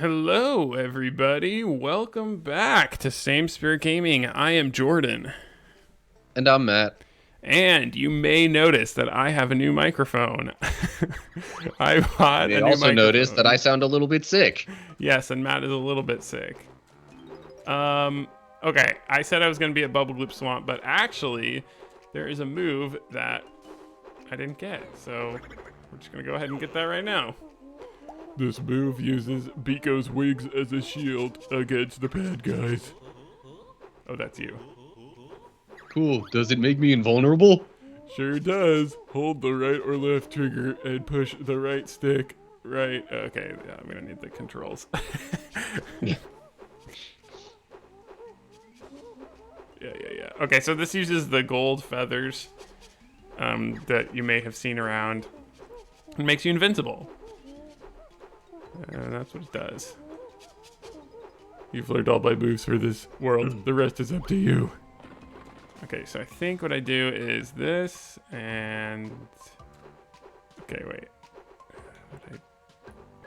Hello, everybody. Welcome back to Same Spirit Gaming. I am Jordan. And I'm Matt. And you may notice that I have a new microphone. I You bought may a new also notice that I microphone. sound a little bit sick. Yes, and Matt is a little bit sick. Okay, I said I was going to be at Bubble Gloop Swamp, but actually, there is a move that I didn't get. So we're just going to go ahead and get that right now. This move uses Biko's wings as a shield against the bad guys. Oh, that's you. Cool. Does it make me invulnerable? Sure does. Hold the right or left trigger and push the right stick. Right. Okay, yeah, I'm gonna need the controls. Yeah. Yeah. Okay, so this uses the gold feathers that you may have seen around. It makes you invincible. And that's what it does. You've learned all my moves for this world. The rest is up to you. Okay, so I think what I do is this, and... Okay, wait.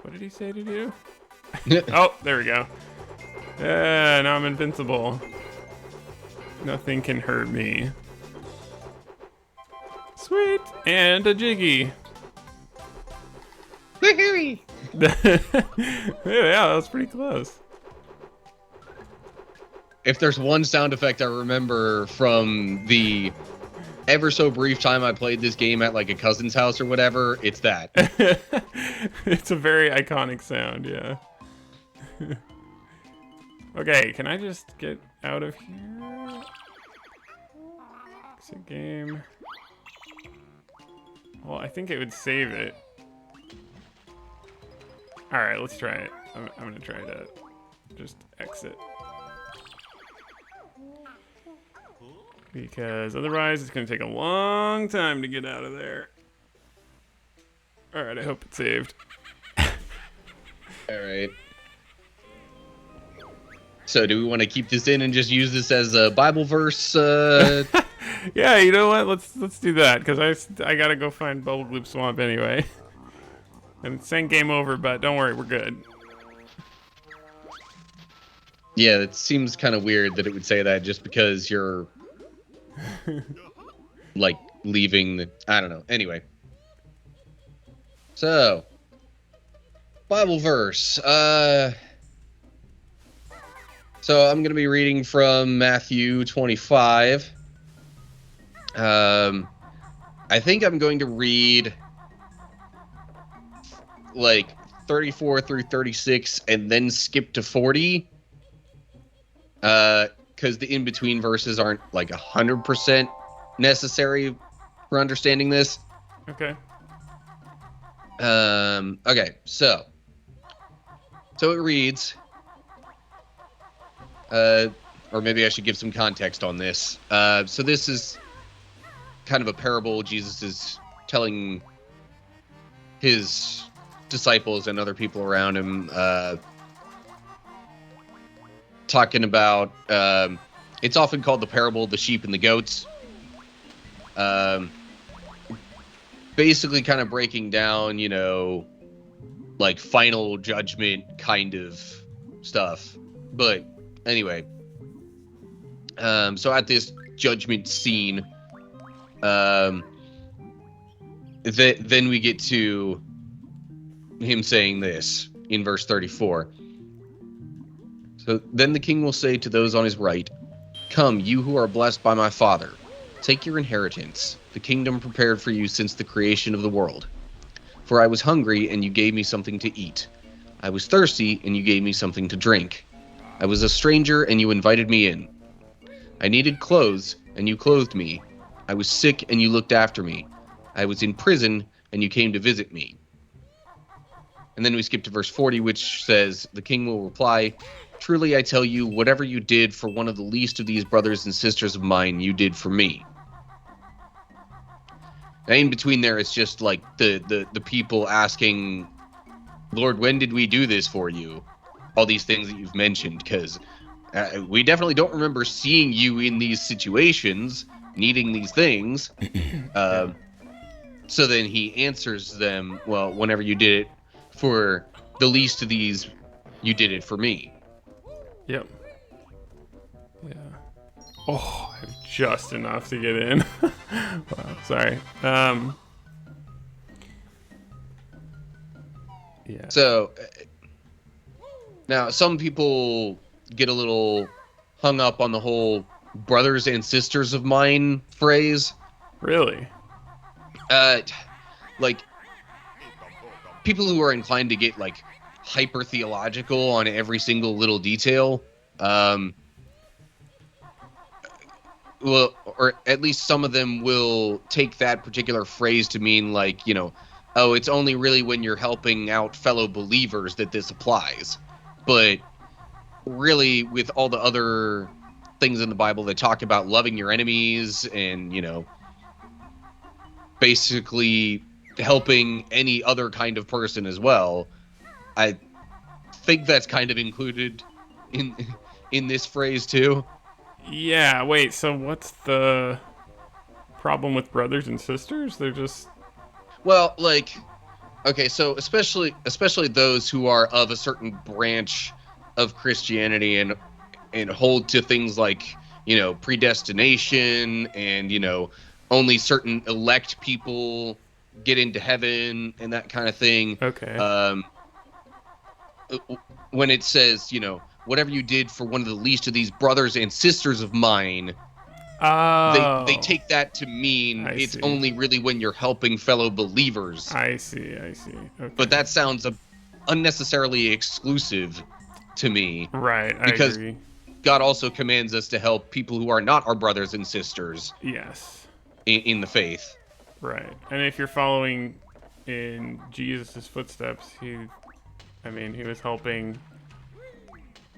What did he say to do? Oh, there we go. Now I'm invincible. Nothing can hurt me. Sweet! And a Jiggy. Woohoo! Yeah, that was pretty close. If there's one sound effect I remember from the ever so brief time I played this game at like a cousin's house or whatever, it's that. It's a very iconic sound, yeah. Okay, can I just get out of here? Exit game. Well, I think it would save it. Alright, let's try it. I'm gonna try to just exit. Because otherwise it's gonna take a long time to get out of there. Alright, I hope it's saved. Alright. So do we want to keep this in and just use this as a Bible verse? Yeah, you know what? Let's do that, because I gotta go find Bubble Gloop Swamp anyway. And it's saying game over, but don't worry, we're good. Yeah, it seems kind of weird that it would say that just because you're like leaving the... I don't know. Anyway. So, Bible verse. So I'm going to be reading from Matthew 25. I think I'm going to read like 34 through 36 and then skip to 40. Because the in-between verses aren't like 100% necessary for understanding this. Okay. Okay, so it reads, or maybe I should give some context on this. So this is kind of a parable Jesus is telling his disciples and other people around him, talking about, it's often called the parable of the sheep and the goats. Basically kind of breaking down, you know, like final judgment kind of stuff. But anyway, so at this judgment scene, then we get to him saying this in verse 34. So then the king will say to those on his right, "Come, you who are blessed by my Father, take your inheritance, the kingdom prepared for you since the creation of the world. For I was hungry, and you gave me something to eat. I was thirsty, and you gave me something to drink. I was a stranger, and you invited me in. I needed clothes, and you clothed me. I was sick, and you looked after me. I was in prison, and you came to visit me." And then we skip to verse 40, which says, "The king will reply, 'Truly I tell you, whatever you did for one of the least of these brothers and sisters of mine, you did for me.'" Now in between there, it's just like the people asking, "Lord, when did we do this for you?" All these things that you've mentioned, because we definitely don't remember seeing you in these situations, needing these things. So then he answers them, "Well, whenever you did it for the least of these you did it for me. Yep. Yeah. Oh, I have just enough to get in. Wow, sorry. Yeah. So now some people get a little hung up on the whole brothers and sisters of mine phrase. Really? Like people who are inclined to get like hyper theological on every single little detail. Well, or at least some of them will take that particular phrase to mean like, oh, it's only really when you're helping out fellow believers that this applies. But really, with all the other things in the Bible that talk about loving your enemies and, basically helping any other kind of person as well, I think that's kind of included in this phrase too. Yeah, wait, so what's the problem with brothers and sisters? They're just... Well, like, okay, so especially those who are of a certain branch of Christianity and hold to things like, predestination and, only certain elect people get into heaven and that kind of thing. Okay. When it says, whatever you did for one of the least of these brothers and sisters of mine, they take that to mean it's only really when you're helping fellow believers. I see. Okay. But that sounds unnecessarily exclusive to me. Right, because I agree. God also commands us to help people who are not our brothers and sisters. Yes. In the faith. Right. And if you're following in Jesus' footsteps, he was helping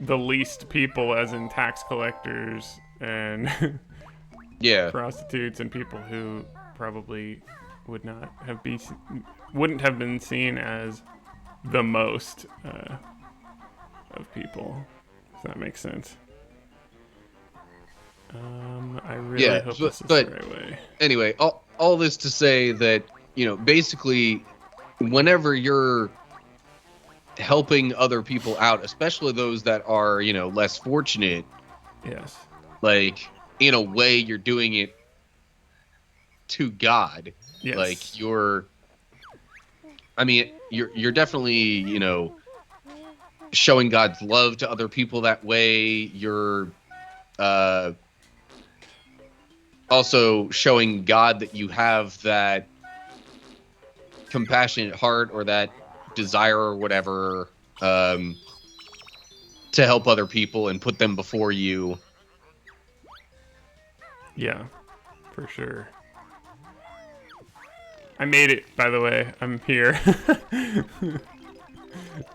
the least people, as in tax collectors and yeah, prostitutes and people who probably wouldn't have been seen as the most of people, if that makes sense. I really hope this is the right way. Anyway, all this to say that, basically, whenever you're helping other people out, especially those that are, less fortunate. Yes. Like, in a way, you're doing it to God. Yes. Like, you're definitely, showing God's love to other people that way. You're also showing God that you have that compassionate heart or that desire or whatever to help other people and put them before you. Yeah, for sure. I made it, by the way. I'm here.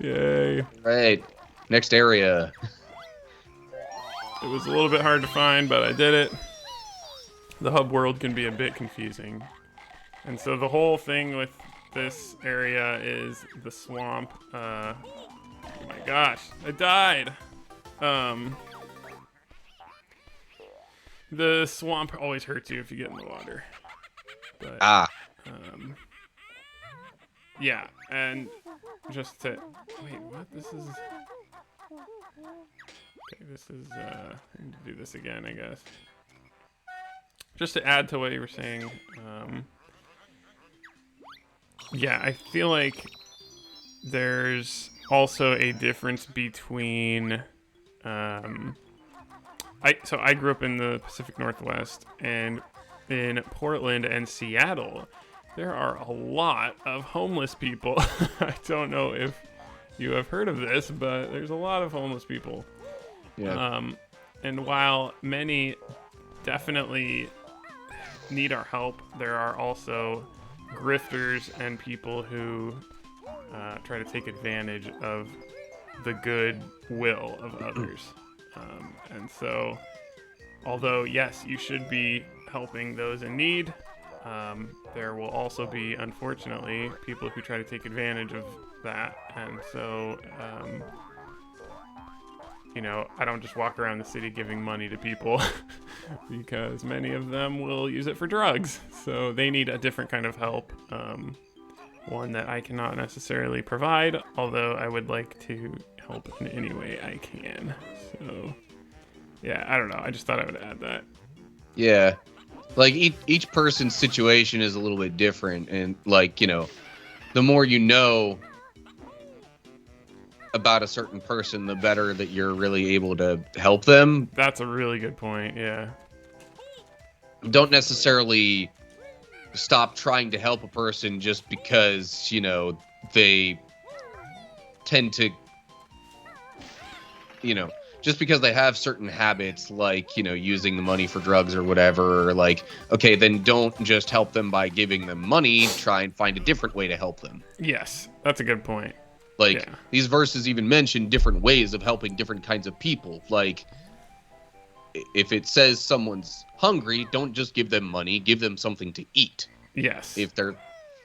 Yay. Right. Next area. It was a little bit hard to find, but I did it. The hub world can be a bit confusing. And so the whole thing with this area is the swamp. Oh my gosh, I died. The swamp always hurts you if you get in the water. But, yeah, and just to... Wait, what? This is... Okay, this is... I need to do this again, I guess. Just to add to what you were saying, yeah, I feel like there's also a difference between... I grew up in the Pacific Northwest, and in Portland and Seattle, there are a lot of homeless people. I don't know if you have heard of this, but there's a lot of homeless people. Yeah. And while many definitely need our help, there are also grifters and people who try to take advantage of the good will of others. And so, although, yes, you should be helping those in need, there will also be, unfortunately, people who try to take advantage of that. And so, I don't just walk around the city giving money to people because many of them will use it for drugs. So they need a different kind of help. one that I cannot necessarily provide, although I would like to help in any way I can. So, yeah, I don't know. I just thought I would add that. Yeah. Like each person's situation is a little bit different, and like, the more you know about a certain person, the better that you're really able to help them. That's a really good point. Yeah. Don't necessarily stop trying to help a person just because, they tend to, just because they have certain habits, like, using the money for drugs or whatever, or like, okay, then don't just help them by giving them money. Try and find a different way to help them. Yes, that's a good point. Like, Yeah. these verses even mention different ways of helping different kinds of people. Like, if it says someone's hungry, don't just give them money, give them something to eat. Yes. If they're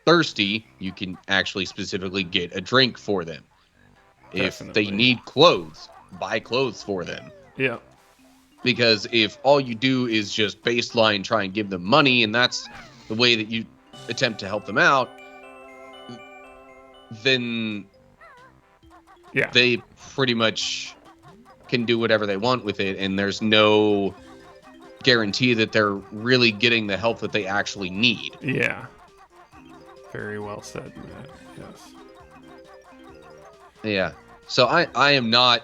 thirsty, you can actually specifically get a drink for them. Definitely. If they need clothes, buy clothes for them. Yeah. Because if all you do is just baseline try and give them money, and that's the way that you attempt to help them out, then Yeah. they pretty much can do whatever they want with it, and there's no guarantee that they're really getting the help that they actually need. Yeah. Very well said, Matt. Yes. Yeah. So I am not,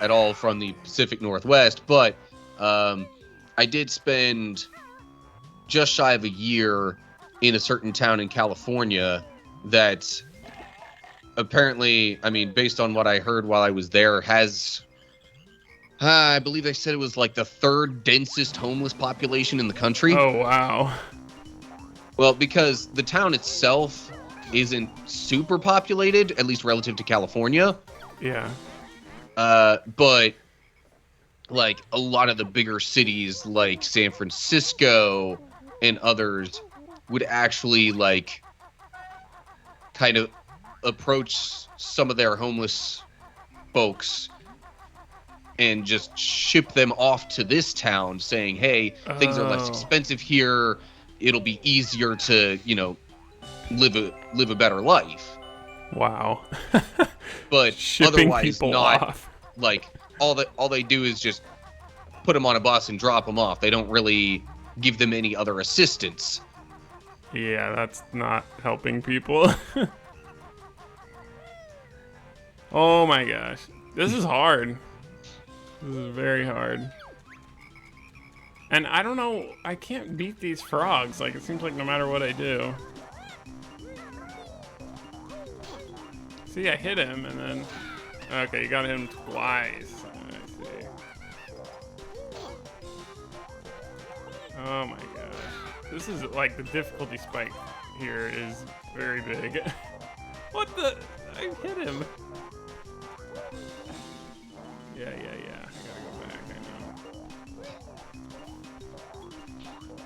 at all from the Pacific Northwest, but I did spend just shy of a year in a certain town in California that apparently, I mean, based on what I heard while I was there, has, I believe they said it was like the third densest homeless population in the country. Oh, wow. Well, because the town itself isn't super populated, at least relative to California. Yeah. But like a lot of the bigger cities like San Francisco and others would actually like kind of approach some of their homeless folks and just ship them off to this town saying, hey, things are less expensive here. It'll be easier to, live a better life. Wow. But Shipping otherwise people not off. like all they do is just put them on a bus and drop them off. They don't really give them any other assistance. Yeah, that's not helping people. Oh my gosh. This is hard. This is very hard. And I don't know, I can't beat these frogs. Like, it seems like no matter what I do. See, I hit him and then... Okay, you gotta hit him twice. I see. Oh my gosh. This is like the difficulty spike here is very big. What the? I hit him. Yeah. I gotta go back. I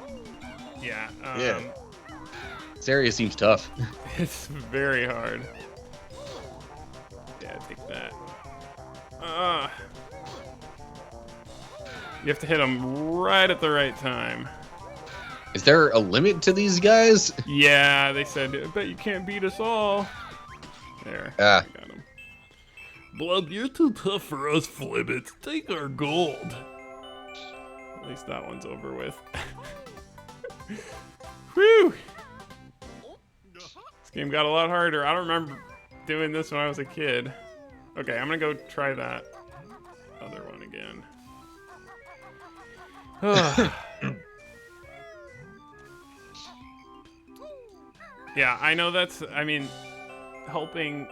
know. Yeah. Yeah. This area seems tough. It's very hard. Yeah, take that. You have to hit him right at the right time. Is there a limit to these guys? Yeah, they said, I bet you can't beat us all. There. Ah. I got him. Blood, you're too tough for us, Flibbits. Take our gold. At least that one's over with. Whew! This game got a lot harder. I don't remember doing this when I was a kid. Okay, I'm gonna go try that other one again. Yeah, I know that's, I mean, helping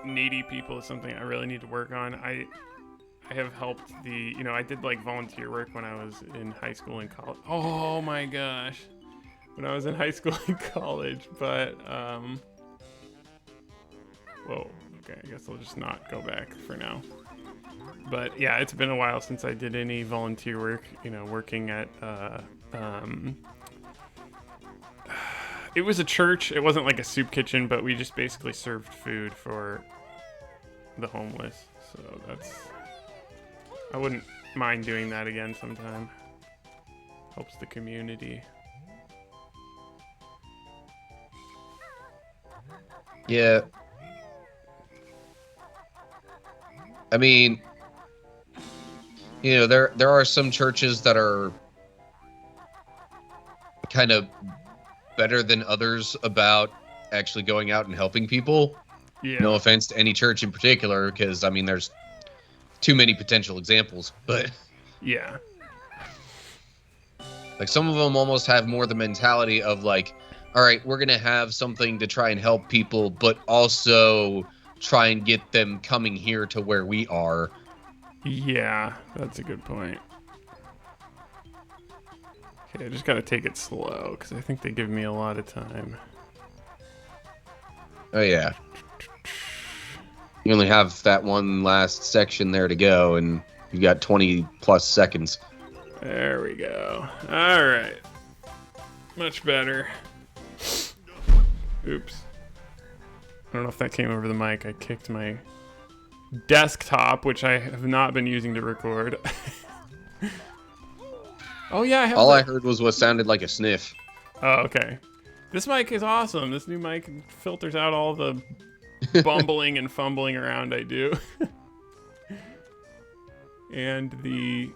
needy people is something I really need to work on. I have helped I did like volunteer work when I was in high school and college. Oh my gosh. When I was in high school and college, but, whoa, okay, I guess I'll just not go back for now. But yeah, it's been a while since I did any volunteer work, working at, it was a church. It wasn't like a soup kitchen, but we just basically served food for the homeless. So I wouldn't mind doing that again sometime. Helps the community. Yeah. I mean, there are some churches that are kind of better than others about actually going out and helping people. No Yeah. offense to any church in particular, because I mean, there's too many potential examples, but Yeah. like some of them almost have more the mentality of like, all right, we're going to have something to try and help people, but also try and get them coming here to where we are. Yeah, that's a good point. Okay, I just gotta take it slow because I think they give me a lot of time. Oh, yeah. You only have that one last section there to go, and you've got 20 plus seconds. There we go. All right. Much better. Oops. I don't know if that came over the mic. I kicked my desktop, which I have not been using to record. Oh, yeah, I have All I heard was what sounded like a sniff. Oh, okay. This mic is awesome. This new mic filters out all the bumbling and fumbling around I do. And the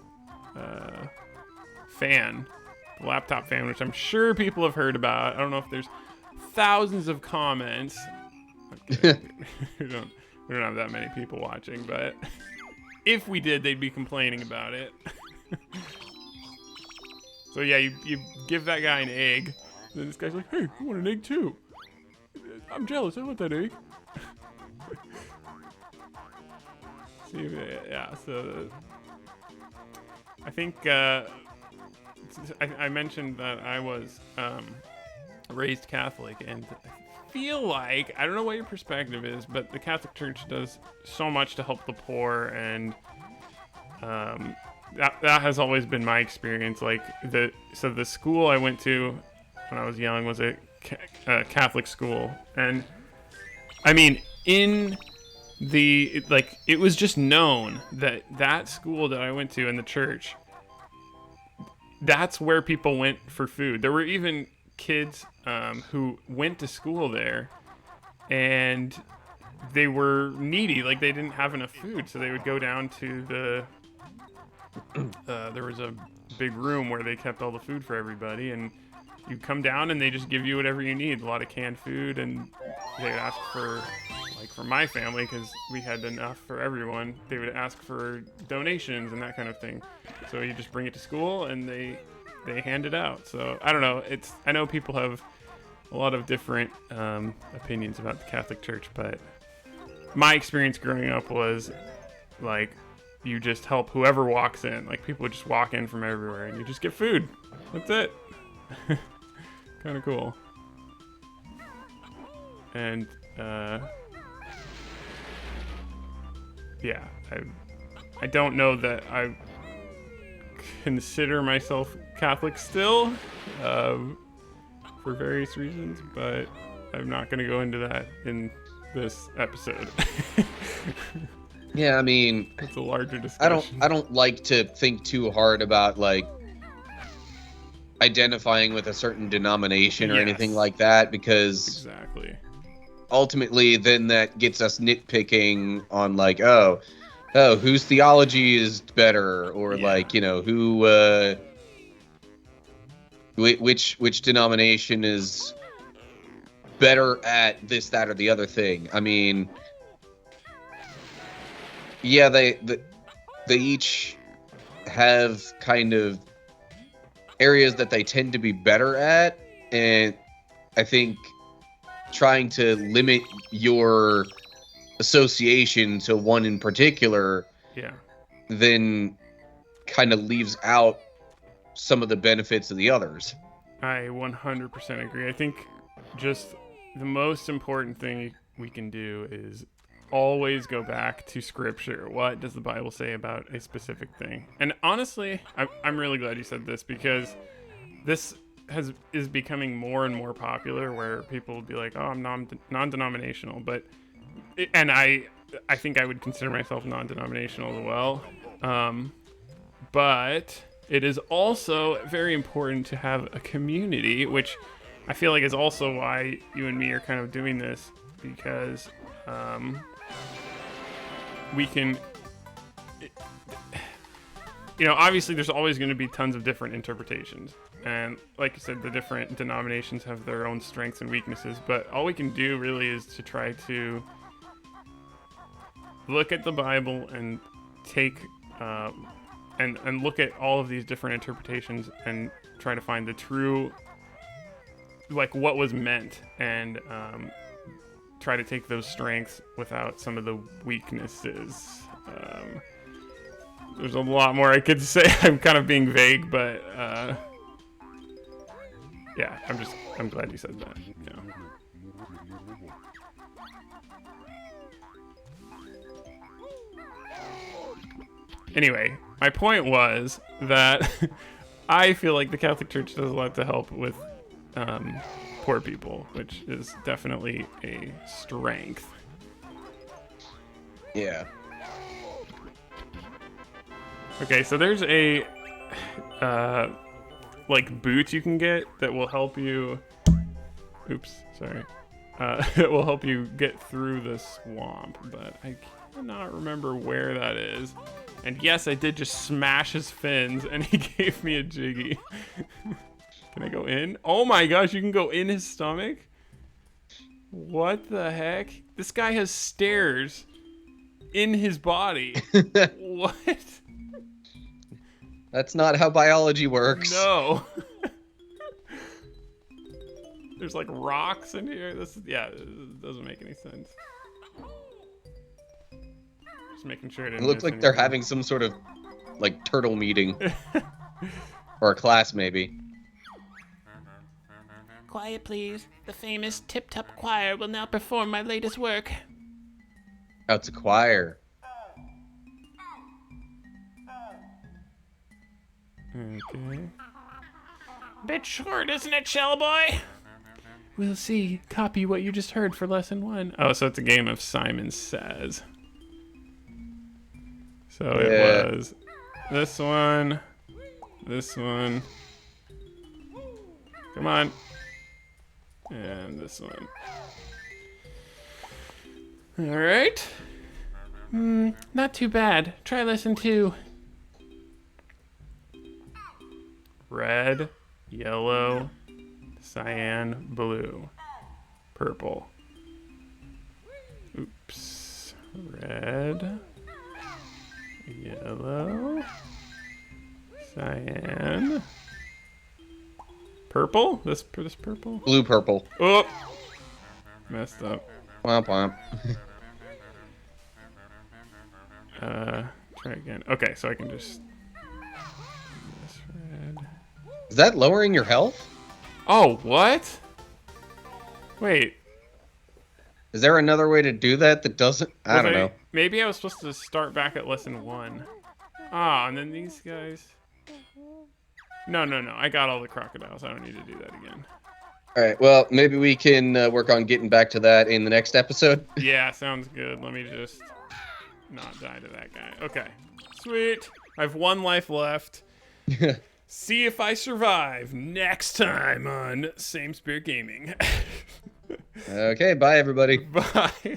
fan, the laptop fan, which I'm sure people have heard about. I don't know if there's thousands of comments. Okay. we don't have that many people watching, but if we did, they'd be complaining about it. So yeah, you give that guy an egg, and then this guy's like, hey, I want an egg too. I'm jealous, I want that egg. See, yeah, so I think I mentioned that I was raised Catholic, and I feel like, I don't know what your perspective is, but the Catholic Church does so much to help the poor, and that has always been my experience. Like the school I went to when I was young was a Catholic school, and I mean it was just known that school that I went to in the church, that's where people went for food. There were even kids who went to school there, and they were needy, like they didn't have enough food, so they would go down to the there was a big room where they kept all the food for everybody, and you come down and they just give you whatever you need, a lot of canned food, and they would ask for, like for my family, because we had enough for everyone, they would ask for donations and that kind of thing. So you just bring it to school and they hand it out. So I don't know, I know people have a lot of different opinions about the Catholic Church, but my experience growing up was like, you just help whoever walks in. Like people would just walk in from everywhere and you just get food. That's it. Kind of cool. And yeah, I don't know that I consider myself Catholic still, for various reasons, but I'm not going to go into that in this episode. Yeah, I mean, it's a larger discussion. I don't like to think too hard about like identifying with a certain denomination or anything like that, because exactly, ultimately then that gets us nitpicking on like, oh, whose theology is better, or like, who which denomination is better at this, that, or the other thing. I mean, yeah, they each have kind of areas that they tend to be better at, and I think trying to limit your association to one in particular, then kind of leaves out some of the benefits of the others. I 100% agree. I think just the most important thing we can do is always go back to scripture. What does the Bible say about a specific thing? And honestly, I'm really glad you said this, because this is becoming more and more popular, where people will be like, oh, I'm non-denominational, but I think I would consider myself non-denominational as well, but it is also very important to have a community, which I feel like is also why you and me are kind of doing this because we can, obviously there's always going to be tons of different interpretations. And like you said, the different denominations have their own strengths and weaknesses, but all we can do really is to try to look at the Bible and take and look at all of these different interpretations and try to find the true, like, what was meant, and try to take those strengths without some of the weaknesses. There's a lot more I could say. I'm kind of being vague, but yeah, I'm glad you said that. Yeah. Anyway, my point was that I feel like the Catholic Church does a lot to help with poor people, which is definitely a strength. Yeah. Okay, so there's a like boots you can get that will help you. Oops, sorry. It will help you get through the swamp, but I cannot remember where that is. And yes, I did just smash his fins, and he gave me a jiggy. Can I go in? Oh my gosh, you can go in his stomach? What the heck? This guy has stairs in his body. What? That's not how biology works. No. There's like rocks in here. It doesn't make any sense. Just making sure I didn't It looks like they're having some sort of like turtle meeting. Or a class maybe. Quiet, please. The famous Tip Top Choir will now perform my latest work. Oh, it's a choir. Okay. Bit short, isn't it, Shell Boy? We'll see. Copy what you just heard for lesson 1. Oh, so it's a game of Simon Says. So it was this one, this one. Come on. And this one. All right. Not too bad. Try lesson 2. Red, yellow, cyan, blue, purple. Oops. Red, yellow, cyan, purple. This purple. Blue, purple. Oh, messed up. Womp womp. Try again. Okay, so I can just. This red. Is that lowering your health? Oh, what? Wait. Is there another way to do that that doesn't? I don't know. Maybe I was supposed to start back at lesson 1. Ah, and then these guys. No. I got all the crocodiles. I don't need to do that again. All right. Well, maybe we can work on getting back to that in the next episode. Yeah, sounds good. Let me just not die to that guy. Okay. Sweet. I have 1 life left. See if I survive next time on Same Spirit Gaming. Okay. Bye, everybody. Bye.